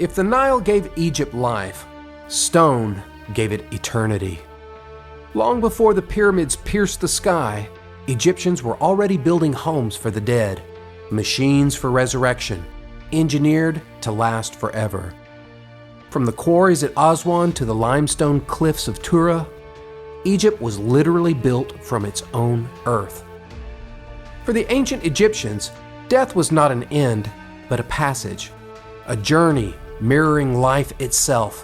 If the Nile gave Egypt life, stone gave it eternity. Long before the pyramids pierced the sky, Egyptians were already building homes for the dead, machines for resurrection, engineered to last forever. From the quarries at Aswan to the limestone cliffs of Tura, Egypt was literally built from its own earth. For the ancient Egyptians, death was not an end, but a passage, a journey mirroring life itself.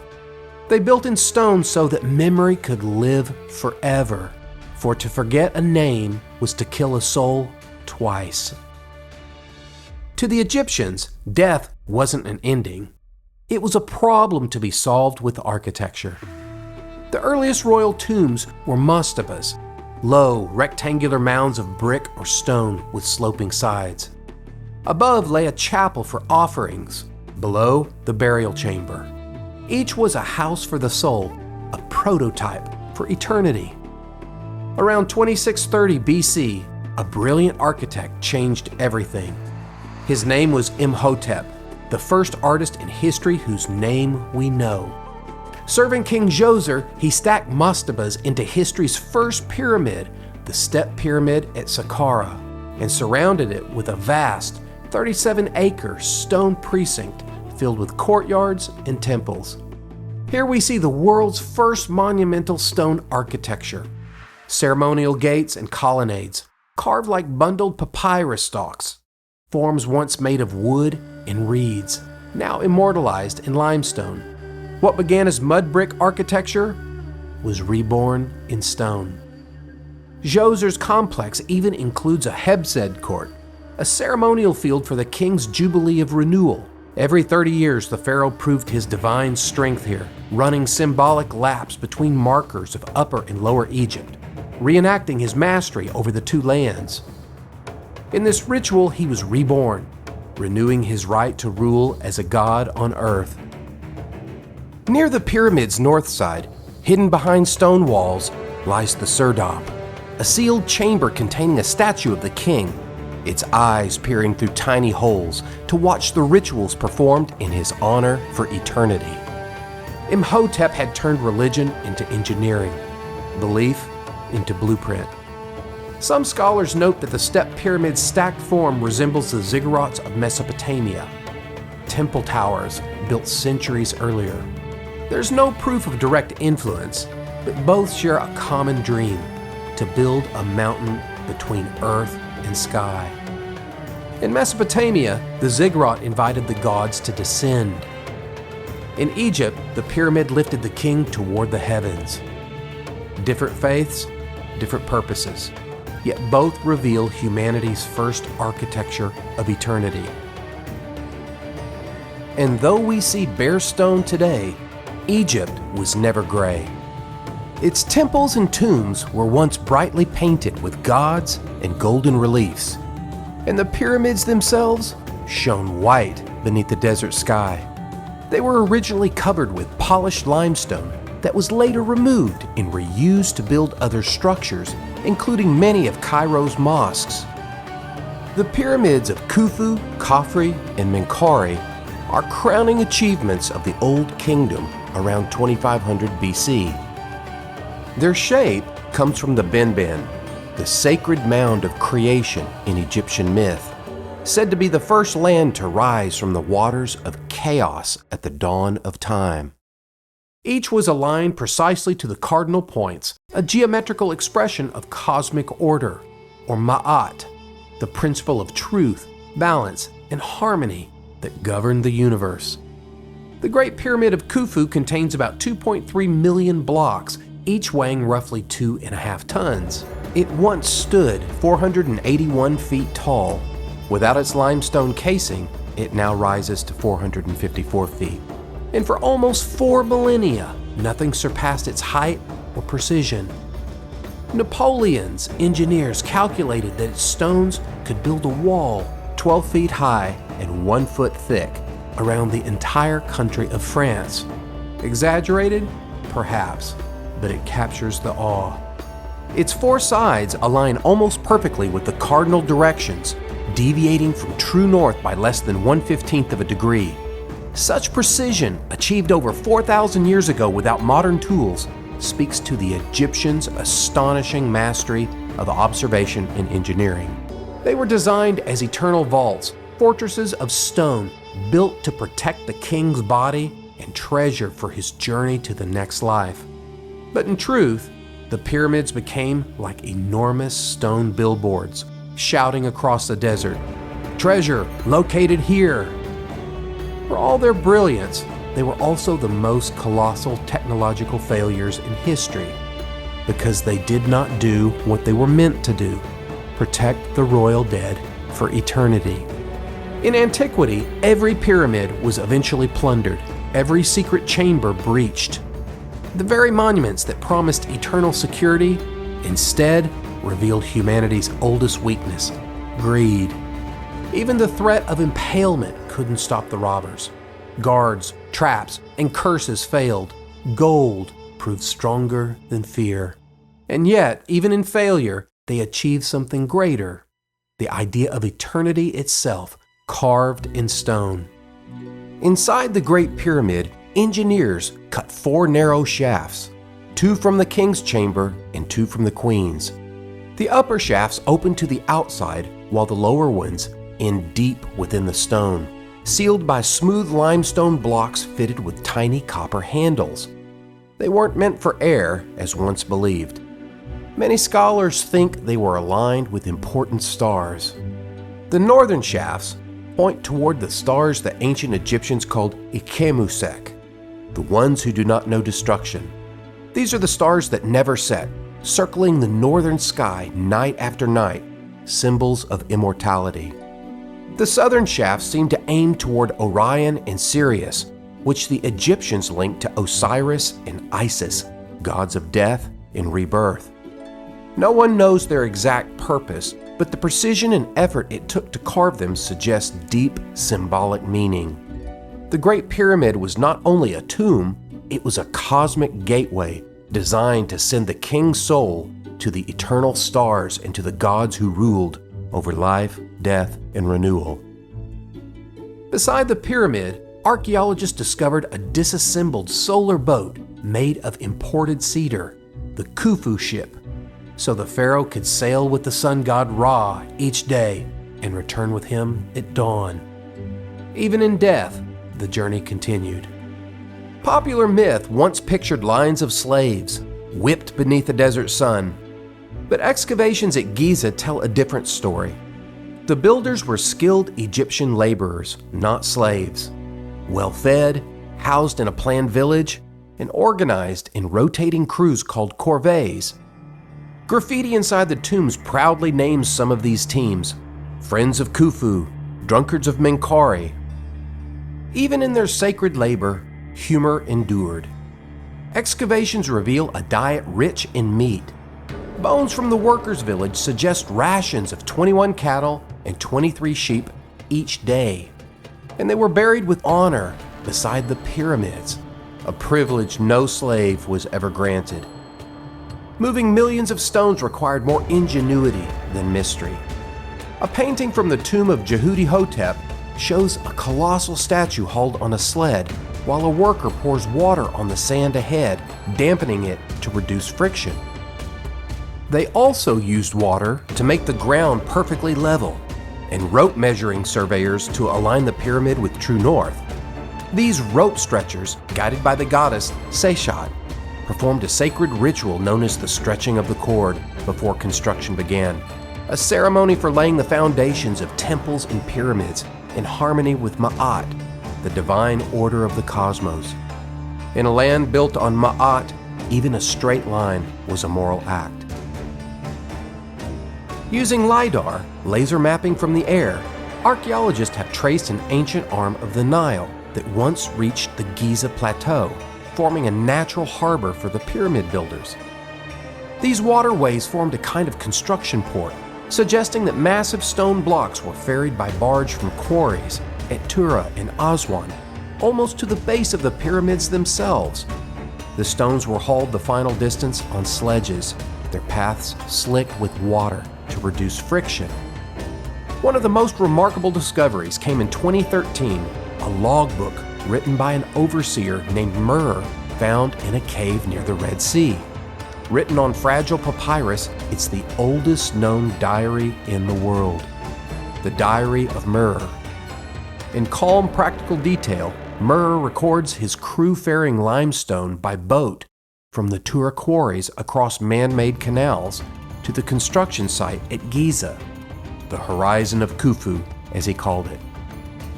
They built in stone so that memory could live forever, for to forget a name was to kill a soul twice. To the Egyptians, death wasn't an ending. It was a problem to be solved with architecture. The earliest royal tombs were mastabas, low, rectangular mounds of brick or stone with sloping sides. Above lay a chapel for offerings, below the burial chamber. Each was a house for the soul, a prototype for eternity. Around 2630 BC, a brilliant architect changed everything. His name was Imhotep, the first artist in history whose name we know. Serving King Djoser, he stacked mastabas into history's first pyramid, the Step Pyramid at Saqqara, and surrounded it with a vast 37-acre stone precinct filled with courtyards and temples. Here we see the world's first monumental stone architecture. Ceremonial gates and colonnades, carved like bundled papyrus stalks. Forms once made of wood and reeds, now immortalized in limestone. What began as mud brick architecture was reborn in stone. Djoser's complex even includes a Hebsed court, a ceremonial field for the king's jubilee of renewal. Every 30 years, the pharaoh proved his divine strength here, running symbolic laps between markers of Upper and Lower Egypt, reenacting his mastery over the two lands. In this ritual, he was reborn, renewing his right to rule as a god on earth. Near the pyramid's north side, hidden behind stone walls, lies the serdab, a sealed chamber containing a statue of the king, its eyes peering through tiny holes to watch the rituals performed in his honor for eternity. Imhotep had turned religion into engineering, belief into blueprint. Some scholars note that the Step Pyramid's stacked form resembles the ziggurats of Mesopotamia, temple towers built centuries earlier. There's no proof of direct influence, but both share a common dream: to build a mountain between earth and sky. In Mesopotamia, the ziggurat invited the gods to descend. In Egypt, the pyramid lifted the king toward the heavens. Different faiths, different purposes, yet both reveal humanity's first architecture of eternity. And though we see bare stone today, Egypt was never gray. Its temples and tombs were once brightly painted with gods and golden reliefs, and the pyramids themselves shone white beneath the desert sky. They were originally covered with polished limestone that was later removed and reused to build other structures, including many of Cairo's mosques. The pyramids of Khufu, Khafre, and Menkaure are crowning achievements of the Old Kingdom around 2500 BC. Their shape comes from the Benben, the sacred mound of creation in Egyptian myth, said to be the first land to rise from the waters of chaos at the dawn of time. Each was aligned precisely to the cardinal points, a geometrical expression of cosmic order, or Ma'at, the principle of truth, balance, and harmony that governed the universe. The Great Pyramid of Khufu contains about 2.3 million blocks, each weighing roughly 2.5 tons. It once stood 481 feet tall. Without its limestone casing, it now rises to 454 feet. And for almost 4 millennia, nothing surpassed its height or precision. Napoleon's engineers calculated that its stones could build a wall 12 feet high and 1 foot thick around the entire country of France. Exaggerated? Perhaps, but it captures the awe. Its 4 sides align almost perfectly with the cardinal directions, deviating from true north by less than 1/15 of a degree. Such precision, achieved over 4,000 years ago without modern tools, speaks to the Egyptians' astonishing mastery of observation and engineering. They were designed as eternal vaults, fortresses of stone built to protect the king's body and treasure for his journey to the next life. But in truth, the pyramids became like enormous stone billboards, shouting across the desert, "Treasure located here!" For all their brilliance, they were also the most colossal technological failures in history, because they did not do what they were meant to do: protect the royal dead for eternity. In antiquity, every pyramid was eventually plundered, every secret chamber breached. The very monuments that promised eternal security instead revealed humanity's oldest weakness: greed. Even the threat of impalement couldn't stop the robbers. Guards, traps, and curses failed. Gold proved stronger than fear. And yet, even in failure, they achieved something greater: the idea of eternity itself, carved in stone. Inside the Great Pyramid, engineers cut 4 narrow shafts, 2 from the king's chamber and 2 from the queen's. The upper shafts opened to the outside, while the lower ones end deep within the stone, sealed by smooth limestone blocks fitted with tiny copper handles. They weren't meant for air, as once believed. Many scholars think they were aligned with important stars. The northern shafts point toward the stars that ancient Egyptians called Ikemusek, the ones who do not know destruction. These are the stars that never set, circling the northern sky night after night, symbols of immortality. The southern shafts seem to aim toward Orion and Sirius, which the Egyptians linked to Osiris and Isis, gods of death and rebirth. No one knows their exact purpose, but the precision and effort it took to carve them suggests deep symbolic meaning. The Great Pyramid was not only a tomb, it was a cosmic gateway designed to send the king's soul to the eternal stars and to the gods who ruled over life, death, and renewal. Beside the pyramid, archaeologists discovered a disassembled solar boat made of imported cedar, the Khufu ship, so the pharaoh could sail with the sun god Ra each day and return with him at dawn. Even in death, the journey continued. Popular myth once pictured lines of slaves, whipped beneath the desert sun, but excavations at Giza tell a different story. The builders were skilled Egyptian laborers, not slaves, well-fed, housed in a planned village, and organized in rotating crews called corvées. Graffiti inside the tombs proudly names some of these teams: Friends of Khufu, Drunkards of Menkaure. Even in their sacred labor, humor endured. Excavations reveal a diet rich in meat. Bones from the workers' village suggest rations of 21 cattle and 23 sheep each day. And they were buried with honor beside the pyramids, a privilege no slave was ever granted. Moving millions of stones required more ingenuity than mystery. A painting from the tomb of Jehudi-Hotep shows a colossal statue hauled on a sled while a worker pours water on the sand ahead, dampening it to reduce friction. They also used water to make the ground perfectly level, and rope measuring surveyors to align the pyramid with true north. These rope stretchers, guided by the goddess Seshat, performed a sacred ritual known as the stretching of the cord before construction began, a ceremony for laying the foundations of temples and pyramids in harmony with Ma'at, the divine order of the cosmos. In a land built on Ma'at, even a straight line was a moral act. Using LiDAR, laser mapping from the air, archaeologists have traced an ancient arm of the Nile that once reached the Giza Plateau, forming a natural harbor for the pyramid builders. These waterways formed a kind of construction port, suggesting that massive stone blocks were ferried by barge from quarries at Tura and Aswan, almost to the base of the pyramids themselves. The stones were hauled the final distance on sledges, their paths slick with water to reduce friction. One of the most remarkable discoveries came in 2013, a logbook written by an overseer named Mur, found in a cave near the Red Sea. Written on fragile papyrus, it's the oldest known diary in the world. The Diary of Mur. In calm, practical detail, Mur records his crew-faring limestone by boat from the Tura quarries across man-made canals to the construction site at Giza, the horizon of Khufu, as he called it.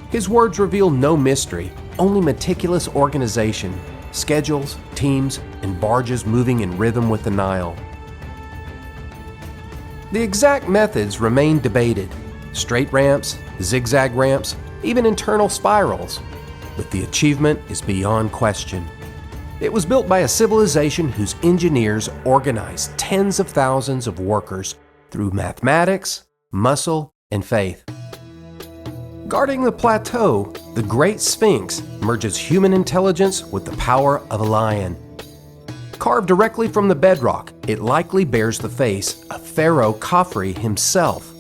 His words reveal no mystery, only meticulous organization, schedules, teams, and barges moving in rhythm with the Nile. The exact methods remain debated: straight ramps, zigzag ramps, even internal spirals. But the achievement is beyond question. It was built by a civilization whose engineers organized tens of thousands of workers through mathematics, muscle, and faith. Guarding the plateau, the Great Sphinx merges human intelligence with the power of a lion. Carved directly from the bedrock, it likely bears the face of Pharaoh Khafre himself.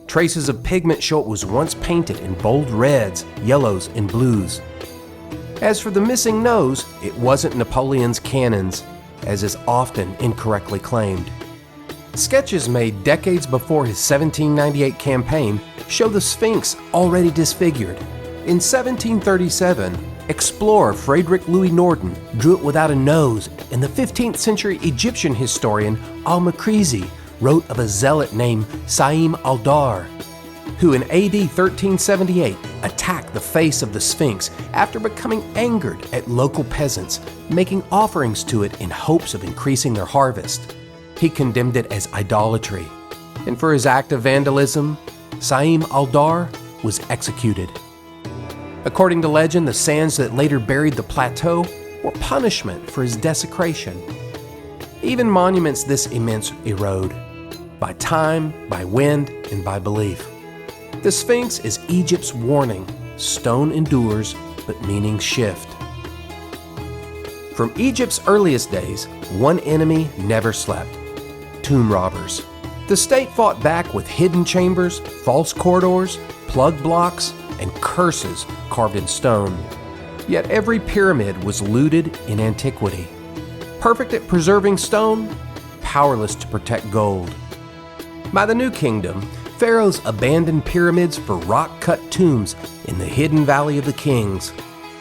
Traces of pigment show it was once painted in bold reds, yellows, and blues. As for the missing nose, it wasn't Napoleon's cannons, as is often incorrectly claimed. Sketches made decades before his 1798 campaign show the Sphinx already disfigured. In 1737, explorer Frederick Louis Norden drew it without a nose, and the 15th century Egyptian historian Al-Makrizi wrote of a zealot named Saim al-Dar, who in AD 1378 attacked the face of the Sphinx after becoming angered at local peasants, making offerings to it in hopes of increasing their harvest. He condemned it as idolatry, and for his act of vandalism, Saim al-Dar was executed. According to legend, the sands that later buried the plateau were punishment for his desecration. Even monuments this immense erode, by time, by wind, and by belief. The Sphinx is Egypt's warning. Stone endures, but meanings shift. From Egypt's earliest days, one enemy never slept: tomb robbers. The state fought back with hidden chambers, false corridors, plug blocks, and curses carved in stone. Yet every pyramid was looted in antiquity. Perfect at preserving stone, powerless to protect gold. By the New Kingdom, pharaohs abandoned pyramids for rock-cut tombs in the hidden Valley of the Kings,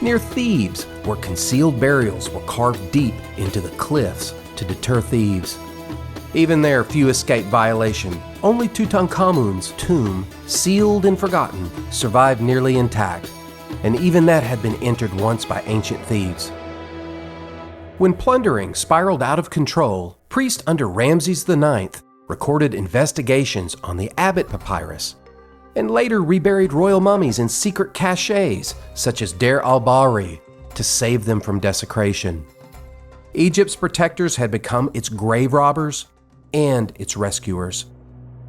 near Thebes, where concealed burials were carved deep into the cliffs to deter thieves. Even there, few escaped violation. Only Tutankhamun's tomb, sealed and forgotten, survived nearly intact, and even that had been entered once by ancient thieves. When plundering spiraled out of control, priests under Ramses IX recorded investigations on the Abbot Papyrus, and later reburied royal mummies in secret caches, such as Deir al-Bahri, to save them from desecration. Egypt's protectors had become its grave robbers and its rescuers.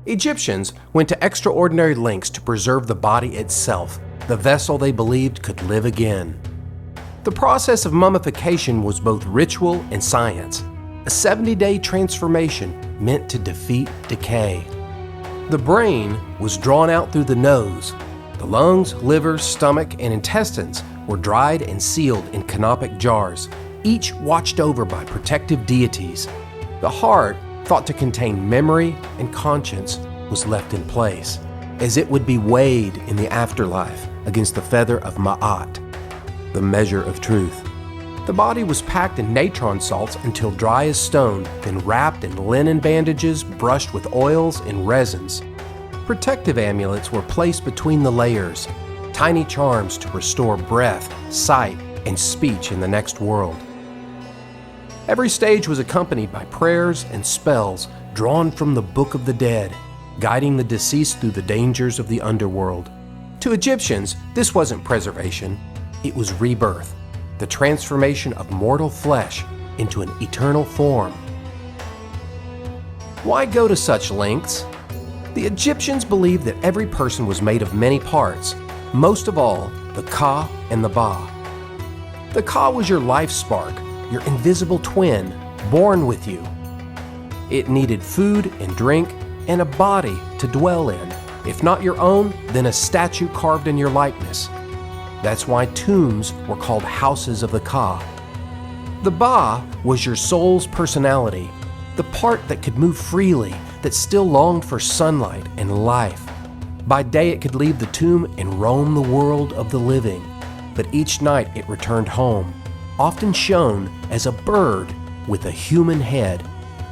Egyptians went to extraordinary lengths to preserve the body itself, the vessel they believed could live again. The process of mummification was both ritual and science, a 70-day transformation meant to defeat decay. The brain was drawn out through the nose. The lungs, liver, stomach, and intestines were dried and sealed in canopic jars, each watched over by protective deities. The heart, thought to contain memory and conscience, was left in place, as it would be weighed in the afterlife against the feather of Ma'at, the measure of truth. The body was packed in natron salts until dry as stone, then wrapped in linen bandages brushed with oils and resins. Protective amulets were placed between the layers, tiny charms to restore breath, sight, and speech in the next world. Every stage was accompanied by prayers and spells drawn from the Book of the Dead, guiding the deceased through the dangers of the underworld. To Egyptians, this wasn't preservation, it was rebirth, the transformation of mortal flesh into an eternal form. Why go to such lengths? The Egyptians believed that every person was made of many parts, most of all, the Ka and the Ba. The Ka was your life spark, your invisible twin, born with you. It needed food and drink and a body to dwell in. If not your own, then a statue carved in your likeness. That's why tombs were called houses of the Ka. The Ba was your soul's personality, the part that could move freely, that still longed for sunlight and life. By day it could leave the tomb and roam the world of the living, but each night it returned home, often shown as a bird with a human head,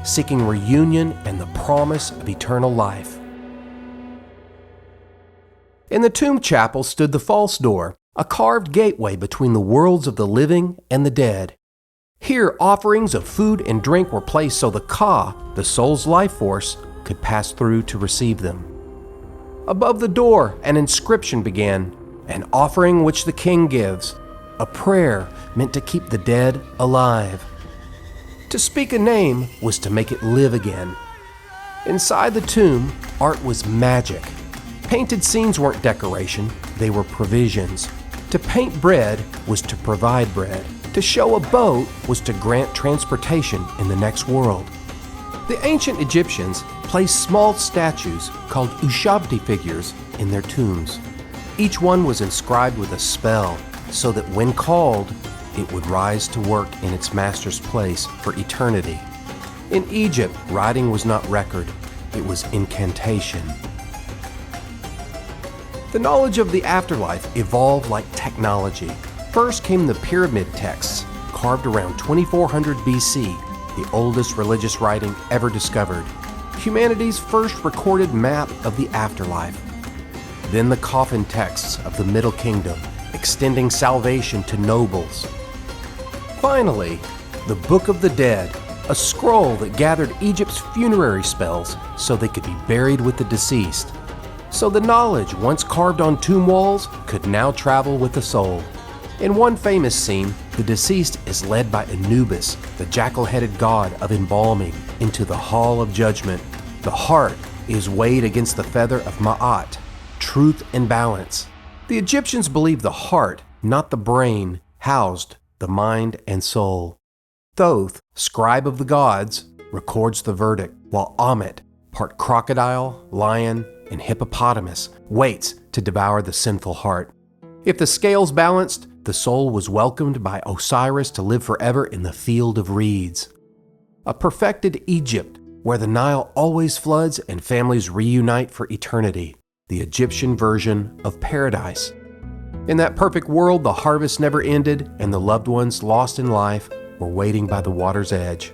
seeking reunion and the promise of eternal life. In the tomb chapel stood the false door, a carved gateway between the worlds of the living and the dead. Here, offerings of food and drink were placed so the Ka, the soul's life force, could pass through to receive them. Above the door, an inscription began, an offering which the king gives, a prayer meant to keep the dead alive. To speak a name was to make it live again. Inside the tomb, art was magic. Painted scenes weren't decoration, they were provisions. To paint bread was to provide bread. To show a boat was to grant transportation in the next world. The ancient Egyptians placed small statues called Ushabti figures in their tombs. Each one was inscribed with a spell so that when called, it would rise to work in its master's place for eternity. In Egypt, writing was not record, it was incantation. The knowledge of the afterlife evolved like technology. First came the pyramid texts, carved around 2400 BC, the oldest religious writing ever discovered, humanity's first recorded map of the afterlife. Then the coffin texts of the Middle Kingdom, extending salvation to nobles. Finally, the Book of the Dead, a scroll that gathered Egypt's funerary spells so they could be buried with the deceased. So the knowledge once carved on tomb walls could now travel with the soul. In one famous scene, the deceased is led by Anubis, the jackal-headed god of embalming, into the hall of judgment. The heart is weighed against the feather of Ma'at, truth and balance. The Egyptians believed the heart, not the brain, housed the mind and soul. Thoth, scribe of the gods, records the verdict, while Ammit, part crocodile, lion, and hippopotamus, waits to devour the sinful heart. If the scales balanced, the soul was welcomed by Osiris to live forever in the field of reeds. A perfected Egypt, where the Nile always floods and families reunite for eternity. The Egyptian version of paradise. In that perfect world, the harvest never ended, and the loved ones lost in life were waiting by the water's edge.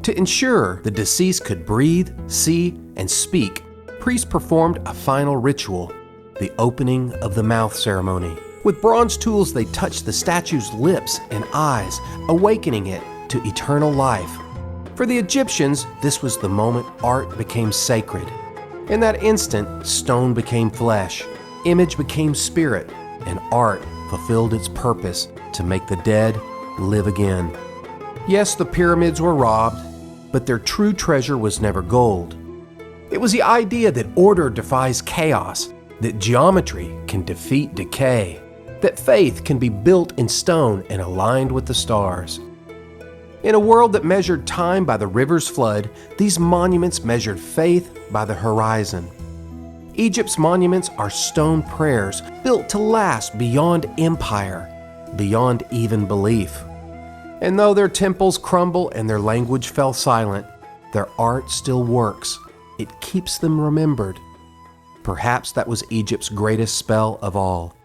To ensure the deceased could breathe, see, and speak, priests performed a final ritual, the opening of the mouth ceremony. With bronze tools, they touched the statue's lips and eyes, awakening it to eternal life. For the Egyptians, this was the moment art became sacred. In that instant, stone became flesh, image became spirit, and art fulfilled its purpose to make the dead live again. Yes, the pyramids were robbed, but their true treasure was never gold. It was the idea that order defies chaos, that geometry can defeat decay, that faith can be built in stone and aligned with the stars. In a world that measured time by the river's flood, these monuments measured faith by the horizon. Egypt's monuments are stone prayers built to last beyond empire, beyond even belief. And though their temples crumble and their language fell silent, their art still works. It keeps them remembered. Perhaps that was Egypt's greatest spell of all.